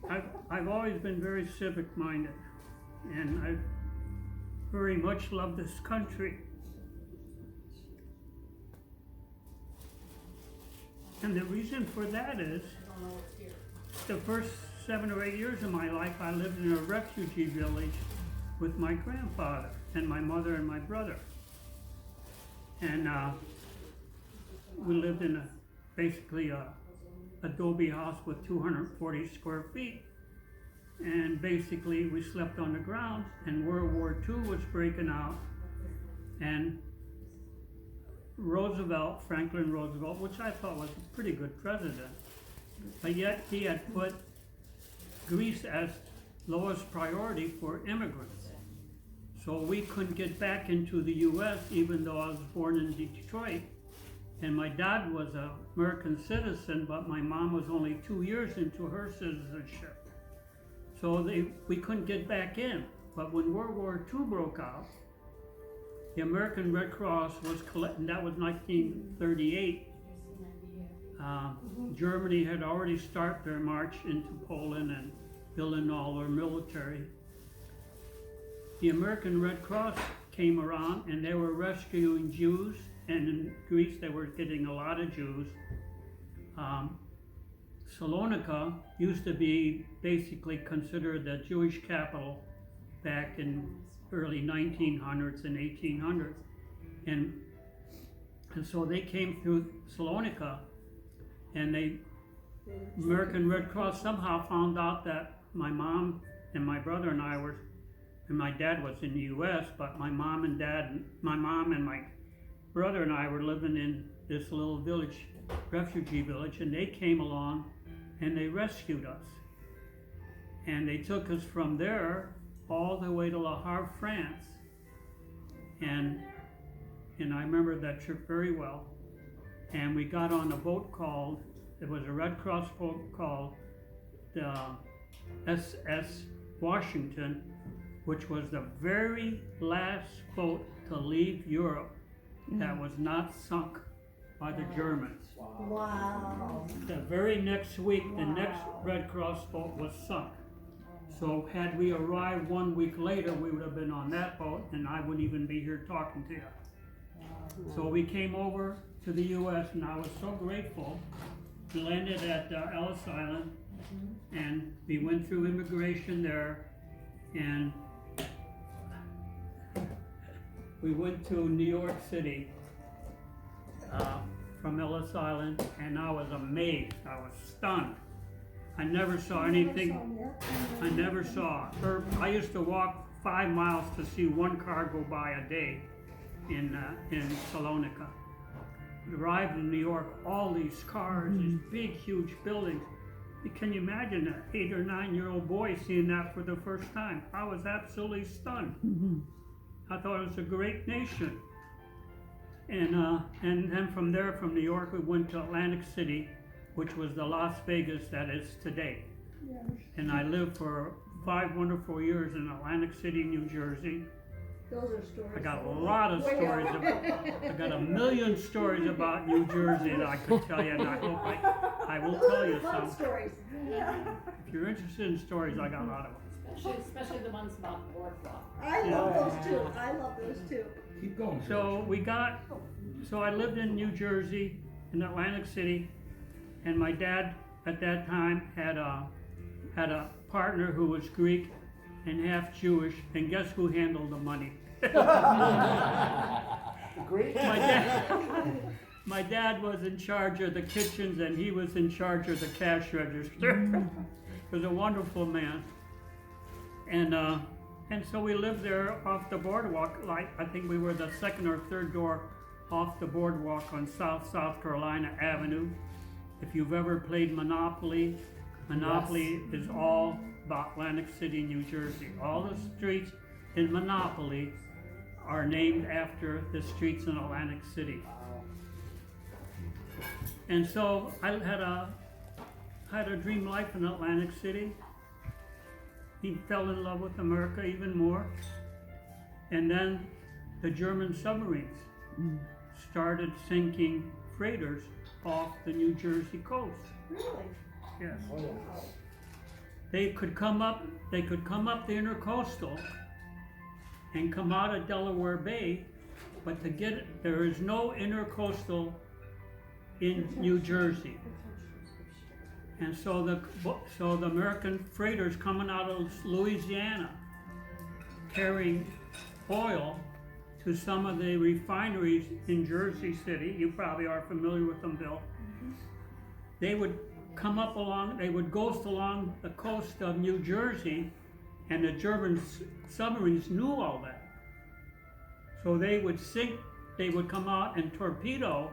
I've always been very civic-minded, and I very much love this country. And the reason for that is, the first 7 or 8 years of my life, I lived in a refugee village with my grandfather and my mother and my brother. And we lived in basically a adobe house with 240 square feet. And basically we slept on the ground, and World War II was breaking out, and Roosevelt, Franklin Roosevelt, which I thought was a pretty good president, but yet he had put Greece as lowest priority for immigrants. So we couldn't get back into the US, even though I was born in Detroit. And my dad was an American citizen, but my mom was only 2 years into her citizenship. So we couldn't get back in. But when World War II broke out, the American Red Cross was collecting, that was 1938. Germany had already started their march into Poland and building all their military. The American Red Cross came around, and they were rescuing Jews, and in Greece they were getting a lot of Jews. Salonika used to be basically considered the Jewish capital back in early 1900s and 1800s. And so they came through Salonika, and the American Red Cross somehow found out that my mom and my brother and I were, and my dad was in the US, but my mom and my brother and I were living in this little village, refugee village, and they came along and they rescued us. And they took us from there all the way to Le Havre, France. And I remember that trip very well. And we got on a boat called, it was a Red Cross boat called the SS Washington, which was the very last boat to leave Europe that was not sunk by the Germans. Wow. The very next week, the next Red Cross boat was sunk. So had we arrived 1 week later, we would have been on that boat, and I wouldn't even be here talking to you. So we came over to the US, and I was so grateful. We landed at Ellis Island, and we went through immigration there, and we went to New York City from Ellis Island, and I was amazed. I was stunned. I never saw anything. I never saw. I used to walk 5 miles to see one car go by a day in Salonika. Arrived in New York, all these cars, these big, huge buildings. Can you imagine an 8 or 9-year-old boy seeing that for the first time? I was absolutely stunned. I thought it was a great nation. And then from there, from New York, we went to Atlantic City, which was the Las Vegas that is today. Yes. And I lived for 5 wonderful years in Atlantic City, New Jersey. Those are stories. I got a lot of stories I got a million stories about New Jersey that I could tell you, and I hope I will tell you Fun some. stories. If you're interested in stories, I got a lot of them. Especially the ones about the boardwalk. I love those too. I love those too. Keep going. So I lived in New Jersey, in Atlantic City, and my dad at that time had a partner who was Greek and half Jewish, and guess who handled the money? Great. My dad was in charge of the kitchens, and he was in charge of the cash register. He was a wonderful man. And so we lived there off the boardwalk, like I think we were the second or third door off the boardwalk on South Carolina Avenue. If you've ever played Monopoly, Monopoly is all about Atlantic City, New Jersey. All the streets in Monopoly are named after the streets in Atlantic City. And so I had a dream life in Atlantic City. He fell in love with America even more. And then the German submarines started sinking freighters off the New Jersey coast. Really? Yes. they could come up the intercoastal and come out of Delaware Bay, but there is no intercoastal in New Jersey. And so the American freighters coming out of Louisiana carrying oil to some of the refineries in Jersey City, you probably are familiar with them, Bill. They would come up they would ghost along the coast of New Jersey, and the German submarines knew all that. So they would come out and torpedo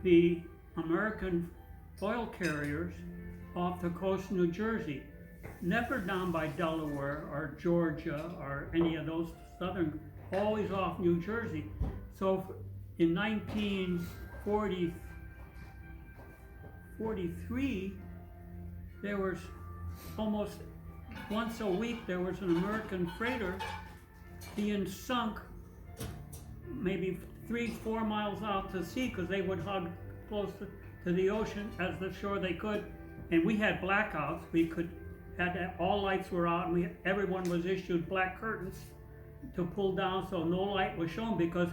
the American oil carriers off the coast of New Jersey, never down by Delaware or Georgia or any of those southern, always off New Jersey. So in 1943, there was almost once a week there was an American freighter being sunk maybe 3-4 miles out to sea, because they would hug close to the ocean as the shore they could. And we had blackouts. All lights were out, and everyone was issued black curtains to pull down so no light was shown, because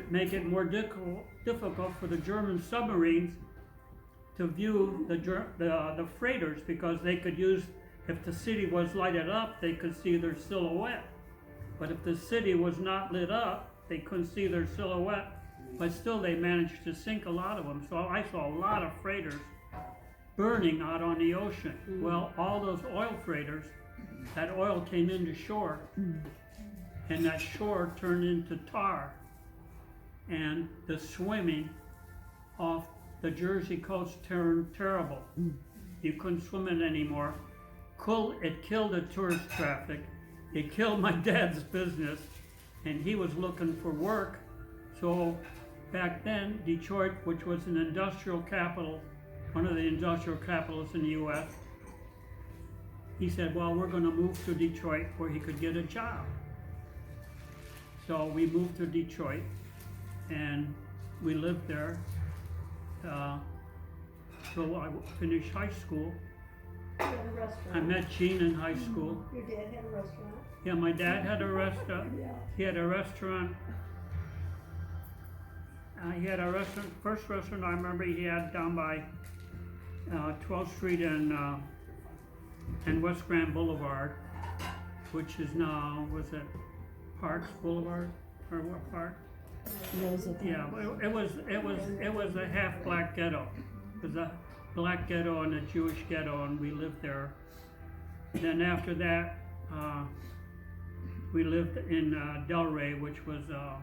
make it more difficult for the German submarines to view the freighters, because they could use, if the city was lighted up, they could see their silhouette. But if the city was not lit up, they couldn't see their silhouette. But still, they managed to sink a lot of them. So I saw a lot of freighters burning out on the ocean. Well, all those oil freighters, that oil came into shore, and that shore turned into tar. And the swimming off the Jersey coast turned terrible. You couldn't swim it anymore. It killed the tourist traffic. It killed my dad's business, and he was looking for work. So back then, Detroit, which was an industrial capital, one of the industrial capitals in the U.S., he said, well, we're going to move to Detroit where he could get a job. So we moved to Detroit, and we lived there. So I finished high school. You had a restaurant. I met Gene in high school. Your dad had a restaurant. Yeah, my dad had a restaurant. Yeah. He had a restaurant. First restaurant I remember he had down by 12th Street and West Grand Boulevard, which is now, was it Parks Boulevard or what park? Yeah, it was a half black ghetto. It was a black ghetto and a Jewish ghetto, and we lived there. Then after that, we lived in Delray, which was a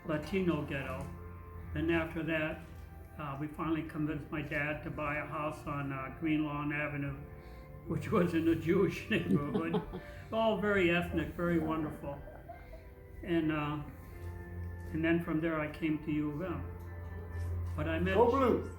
Latino ghetto. Then after that, we finally convinced my dad to buy a house on Green Lawn Avenue, which was in a Jewish neighborhood. All very ethnic, very wonderful. And then from there I came to U of M. But I met. Go Blues!